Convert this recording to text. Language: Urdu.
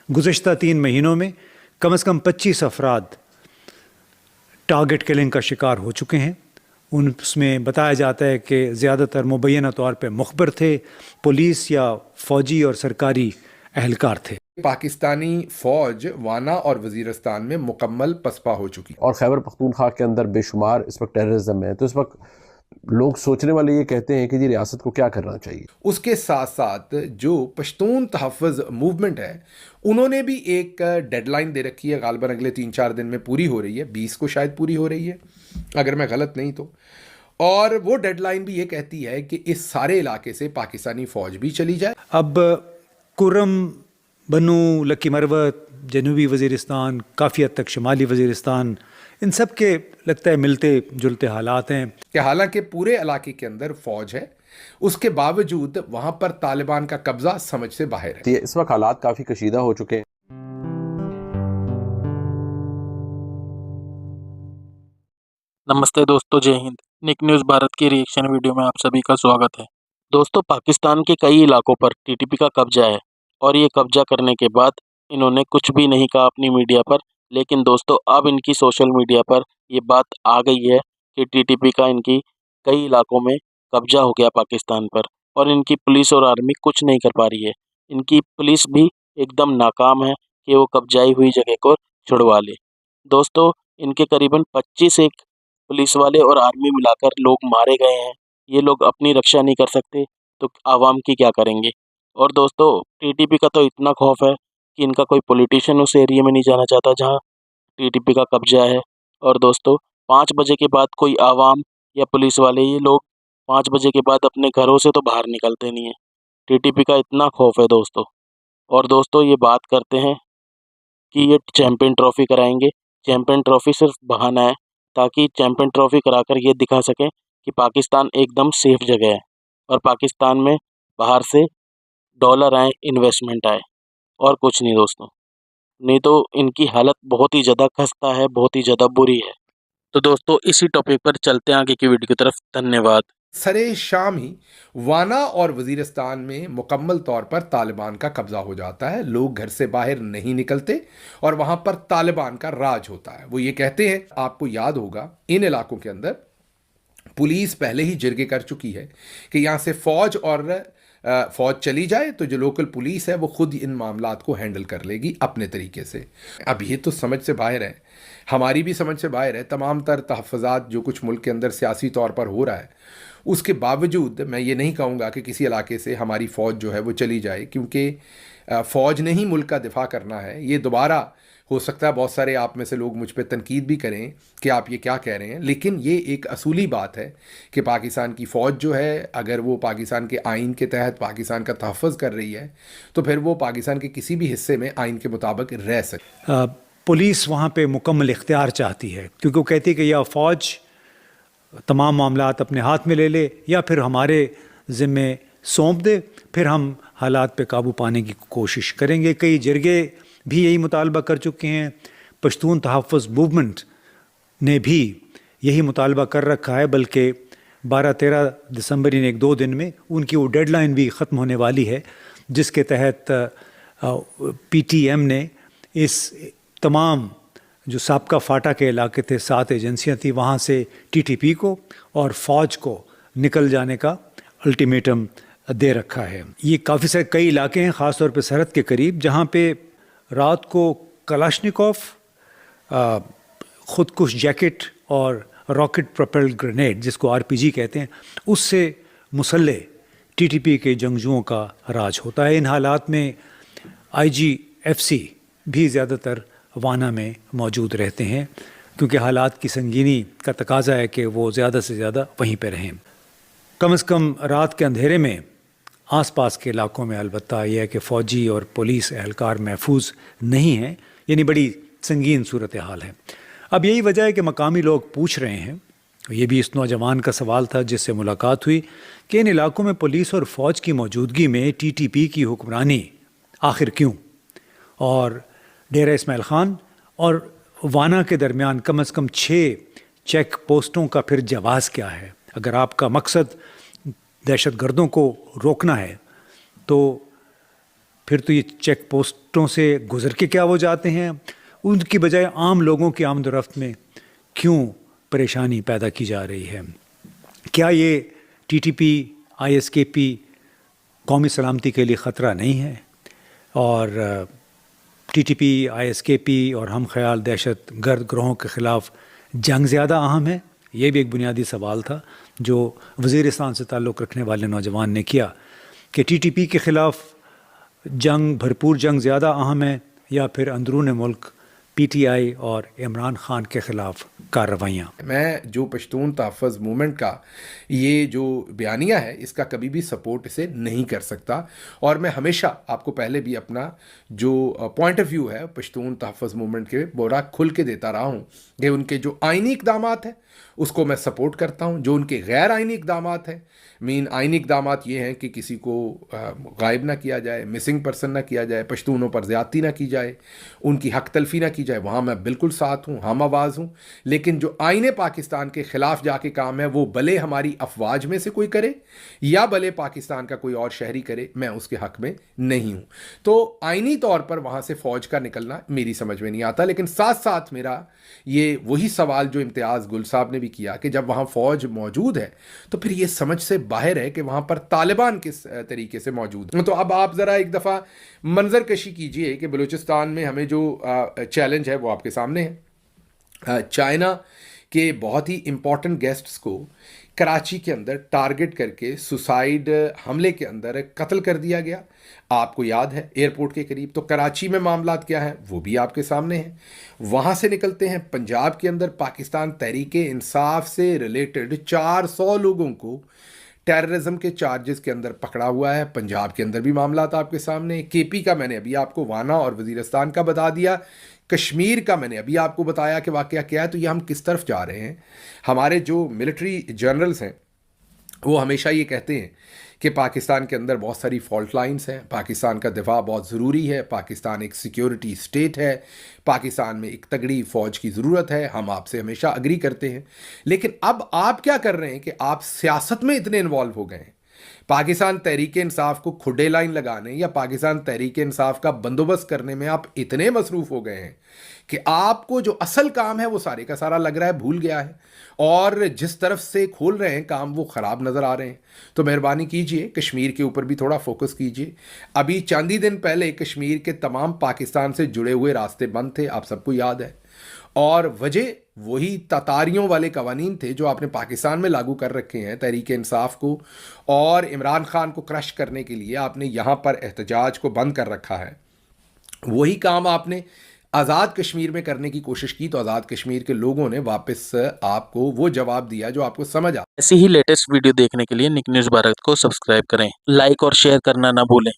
گزشتہ 3 مہینوں میں کم از کم 25 افراد ٹارگٹ کلنگ کا شکار ہو چکے ہیں۔ اس میں بتایا جاتا ہے کہ زیادہ تر مبینہ طور پہ مخبر تھے، پولیس یا فوجی اور سرکاری اہلکار تھے۔ پاکستانی فوج وانا اور وزیرستان میں مکمل پسپا ہو چکی اور خیبر پختونخوا کے اندر بے شمار اس وقت ٹیررزم ہے، تو اس وقت لوگ سوچنے والے یہ کہتے ہیں کہ جی ریاست کو کیا کرنا چاہیے۔ اس کے ساتھ ساتھ جو پشتون تحفظ موومنٹ ہے انہوں نے بھی ایک ڈیڈ لائن دے رکھی ہے، غالباً اگلے 3-4 دن میں پوری ہو رہی ہے، 20 کو شاید پوری ہو رہی ہے اگر میں غلط نہیں تو، اور وہ ڈیڈ لائن بھی یہ کہتی ہے کہ اس سارے علاقے سے پاکستانی فوج بھی چلی جائے۔ اب کرم، بنو، لکی مروت، جنوبی وزیرستان، کافی حد تک شمالی وزیرستان، ان سب کے لگتا ہے ملتے جلتے حالات ہیں کہ حالانکہ پورے علاقے کے اندر فوج ہے، اس کے باوجود وہاں پر طالبان کا قبضہ سمجھ سے باہر ہے۔ اس وقت حالات کافی کشیدہ ہو چکے ہیں۔ نمستے دوستو، جے ہند۔ نک نیوز بھارت کی ریئیکشن ویڈیو میں آپ سبھی کا سواگت ہے۔ دوستو، پاکستان کے کئی علاقوں پر ٹی ٹی پی کا قبضہ ہے، اور یہ قبضہ کرنے کے بعد انہوں نے کچھ بھی نہیں کہا اپنی میڈیا پر، لیکن دوستو اب ان کی سوشل میڈیا پر یہ بات آ گئی ہے کہ ٹی ٹی پی کا ان کی کئی علاقوں میں قبضہ ہو گیا پاکستان پر، اور ان کی پولیس اور آرمی کچھ نہیں کر پا رہی ہے۔ ان کی پولیس بھی ایک دم ناکام ہے کہ وہ قبضائی ہوئی جگہ کو چھڑوا لے۔ دوستو، ان کے قریباً 25 ایک پولیس والے اور آرمی ملا کر لوگ مارے گئے ہیں۔ یہ لوگ اپنی رکشا نہیں کر سکتے تو عوام کی کیا کریں گے؟ اور دوستو، ٹی ٹی پی کا تو اتنا خوف ہے کہ ان کا کوئی پولیٹیشین اس ایریے میں نہیں جانا چاہتا جہاں ٹی ٹی پی کا قبضہ ہے۔ اور دوستو، 5 بجے کے بعد کوئی عوام یا پولیس والے، یہ لوگ 5 بجے کے بعد اپنے گھروں سے تو باہر نکلتے نہیں ہیں۔ ٹی ٹی پی کا اتنا خوف ہے دوستو۔ اور دوستو، یہ بات کرتے ہیں کہ یہ چیمپئن ٹرافی کرائیں گے۔ چیمپئن ٹرافی صرف بہانہ ہے تاکہ چیمپئن ٹرافی کرا کر یہ دکھا سکیں کہ پاکستان ایک دم سیف جگہ ہے، اور پاکستان میں باہر سے ڈالر آئیں، انویسٹمنٹ آئے، اور کچھ نہیں دوستوں۔ نہیں تو ان کی حالت بہت ہی زیادہ خستہ ہے، بہت ہی زیادہ بری ہے۔ تو دوستو، اسی ٹاپک پر چلتے ہیں آگے کی ویڈیو کی طرف۔ دھنیہ واد۔ سرے شام ہی وانا اور وزیرستان میں مکمل طور پر طالبان کا قبضہ ہو جاتا ہے، لوگ گھر سے باہر نہیں نکلتے اور وہاں پر طالبان کا راج ہوتا ہے۔ وہ یہ کہتے ہیں، آپ کو یاد ہوگا ان علاقوں کے اندر پولیس پہلے ہی جرگے کر چکی ہے کہ یہاں سے فوج چلی جائے تو جو لوکل پولیس ہے وہ خود ان معاملات کو ہینڈل کر لے گی اپنے طریقے سے۔ اب یہ تو سمجھ سے باہر ہے، ہماری بھی سمجھ سے باہر ہے۔ تمام تر تحفظات جو کچھ ملک کے اندر سیاسی طور پر ہو رہا ہے، اس کے باوجود میں یہ نہیں کہوں گا کہ کسی علاقے سے ہماری فوج جو ہے وہ چلی جائے، کیونکہ فوج نے ہی ملک کا دفاع کرنا ہے۔ یہ دوبارہ ہو سکتا ہے بہت سارے آپ میں سے لوگ مجھ پہ تنقید بھی کریں کہ آپ یہ کیا کہہ رہے ہیں، لیکن یہ ایک اصولی بات ہے کہ پاکستان کی فوج جو ہے اگر وہ پاکستان کے آئین کے تحت پاکستان کا تحفظ کر رہی ہے تو پھر وہ پاکستان کے کسی بھی حصے میں آئین کے مطابق رہ سکے۔ پولیس وہاں پہ مکمل اختیار چاہتی ہے، کیونکہ وہ کہتی ہے کہ یا فوج تمام معاملات اپنے ہاتھ میں لے لے یا پھر ہمارے ذمے سونپ دے، پھر ہم حالات پہ قابو پانے کی کوشش کریں گے۔ کئی جرگے بھی یہی مطالبہ کر چکے ہیں، پشتون تحفظ موومنٹ نے بھی یہی مطالبہ کر رکھا ہے، بلکہ 12-13 دسمبر یعنی 2 دن میں ان کی وہ ڈیڈ لائن بھی ختم ہونے والی ہے، جس کے تحت پی ٹی ایم نے اس تمام جو سابقہ فاٹا کے علاقے تھے، 7 ایجنسیاں تھیں، وہاں سے ٹی ٹی پی کو اور فوج کو نکل جانے کا الٹیمیٹم دے رکھا ہے۔ یہ کافی سارے کئی علاقے ہیں، خاص طور پہ سرحد کے قریب، جہاں پہ رات کو کلاشنکوف، خودکش جیکٹ اور راکٹ پروپیلڈ گرینیڈ، جس کو آر پی جی کہتے ہیں، اس سے مسلح ٹی ٹی پی کے جنگجوؤں کا راج ہوتا ہے۔ ان حالات میں آئی جی ایف سی بھی زیادہ تر وانا میں موجود رہتے ہیں، کیونکہ حالات کی سنگینی کا تقاضا ہے کہ وہ زیادہ سے زیادہ وہیں پہ رہیں۔ کم از کم رات کے اندھیرے میں آس پاس کے علاقوں میں البتہ یہ ہے کہ فوجی اور پولیس اہلکار محفوظ نہیں ہیں، یعنی بڑی سنگین صورتحال ہے۔ اب یہی وجہ ہے کہ مقامی لوگ پوچھ رہے ہیں، یہ بھی اس نوجوان کا سوال تھا جس سے ملاقات ہوئی، کہ ان علاقوں میں پولیس اور فوج کی موجودگی میں ٹی ٹی پی کی حکمرانی آخر کیوں؟ اور ڈیرہ اسماعیل خان اور وانا کے درمیان کم از کم 6 چیک پوسٹوں کا پھر جواز کیا ہے؟ اگر آپ کا مقصد دہشت گردوں کو روکنا ہے تو پھر تو یہ چیک پوسٹوں سے گزر کے کیا وہ جاتے ہیں، ان کی بجائے عام لوگوں کی آمد و رفت میں کیوں پریشانی پیدا کی جا رہی ہے؟ کیا یہ T T P I S کے پی قومی سلامتی کے لیے خطرہ نہیں ہے؟ اور T T P I S کے پی اور ہم خیال دہشت گرد گروہوں کے خلاف جنگ زیادہ اہم ہے؟ یہ بھی ایک بنیادی سوال تھا جو وزیرستان سے تعلق رکھنے والے نوجوان نے کیا کہ ٹی ٹی پی کے خلاف جنگ، بھرپور جنگ زیادہ اہم ہے یا پھر اندرون ملک پی ٹی آئی اور عمران خان کے خلاف کارروائیاں؟ میں جو پشتون تحفظ موومنٹ کا یہ جو بیانیہ ہے اس کا کبھی بھی سپورٹ اسے نہیں کر سکتا، اور میں ہمیشہ آپ کو پہلے بھی اپنا جو پوائنٹ آف ویو ہے پشتون تحفظ موومنٹ کے بورا کھل کے دیتا رہا ہوں کہ ان کے جو آئینی اقدامات ہیں اس کو میں سپورٹ کرتا ہوں، جو ان کے غیر آئینی اقدامات ہیں، آئینی اقدامات یہ ہیں کہ کسی کو غائب نہ کیا جائے، مسنگ پرسن نہ کیا جائے، پشتونوں پر زیادتی نہ کی جائے، ان کی حق تلفی نہ کی جائے، وہاں میں بالکل ساتھ ہوں، ہم آواز ہوں۔ لیکن جو آئین پاکستان کے خلاف جا کے کام ہے وہ بھلے ہماری افواج میں سے کوئی کرے یا بھلے پاکستان کا کوئی اور شہری کرے، میں اس کے حق میں نہیں ہوں۔ تو آئینی طور پر وہاں سے فوج کا نکلنا میری سمجھ میں نہیں آتا، لیکن ساتھ ساتھ میرا یہ وہی سوال جو امتیاز گل صاحب نے بھی کیا کہ جب وہاں فوج موجود ہے تو پھر یہ سمجھ سے باہر ہے کہ وہاں پر طالبان کس طریقے سے موجود ہیں۔ تو اب آپ ذرا ایک دفعہ منظر کشی کیجئے کہ بلوچستان میں ہمیں جو چیلنج ہے وہ آپ کے سامنے ہے۔ چائنا کے بہت ہی امپورٹنٹ گیسٹس کو کراچی کے اندر ٹارگٹ کر کے سوسائیڈ حملے کے اندر قتل کر دیا گیا، آپ کو یاد ہے، ایئرپورٹ کے قریب۔ تو کراچی میں معاملات کیا ہیں وہ بھی آپ کے سامنے ہیں۔ وہاں سے نکلتے ہیں پنجاب کے اندر پاکستان تحریک انصاف سے ریلیٹڈ 400 لوگوں کو ٹیررزم کے چارجز کے اندر پکڑا ہوا ہے، پنجاب کے اندر بھی معاملات آپ کے سامنے ہیں۔ کے پی کا میں نے ابھی آپ کو وانا اور وزیرستان کا بتا دیا، کشمیر کا میں نے ابھی آپ کو بتایا کہ واقعہ کیا ہے۔ تو یہ ہم کس طرف جا رہے ہیں؟ ہمارے جو ملٹری جنرلز ہیں وہ ہمیشہ یہ کہتے ہیں کہ پاکستان کے اندر بہت ساری فالٹ لائنز ہیں، پاکستان کا دفاع بہت ضروری ہے، پاکستان ایک سیکیورٹی اسٹیٹ ہے، پاکستان میں ایک تگڑی فوج کی ضرورت ہے۔ ہم آپ سے ہمیشہ اگری کرتے ہیں، لیکن اب آپ کیا کر رہے ہیں کہ آپ سیاست میں اتنے انوالو ہو گئے ہیں، پاکستان تحریک انصاف کو کھڈے لائن لگانے یا پاکستان تحریک انصاف کا بندوبست کرنے میں آپ اتنے مصروف ہو گئے ہیں کہ آپ کو جو اصل کام ہے وہ سارے کا سارا لگ رہا ہے بھول گیا ہے، اور جس طرف سے کھول رہے ہیں کام وہ خراب نظر آ رہے ہیں۔ تو مہربانی کیجئے کشمیر کے اوپر بھی تھوڑا فوکس کیجئے۔ ابھی چند ہی دن پہلے کشمیر کے تمام پاکستان سے جڑے ہوئے راستے بند تھے، آپ سب کو یاد ہے، اور وجہ وہی تاتاریوں والے قوانین تھے جو آپ نے پاکستان میں لاگو کر رکھے ہیں تحریک انصاف کو، اور عمران خان کو کرش کرنے کے لیے آپ نے یہاں پر احتجاج کو بند کر رکھا ہے۔ وہی کام آپ نے آزاد کشمیر میں کرنے کی کوشش کی تو آزاد کشمیر کے لوگوں نے واپس آپ کو وہ جواب دیا جو آپ کو سمجھ آ۔ ایسی ہی لیٹسٹ ویڈیو دیکھنے کے لیے نک نیوز بھارت کو سبسکرائب کریں، لائک اور شیئر کرنا نہ بھولیں۔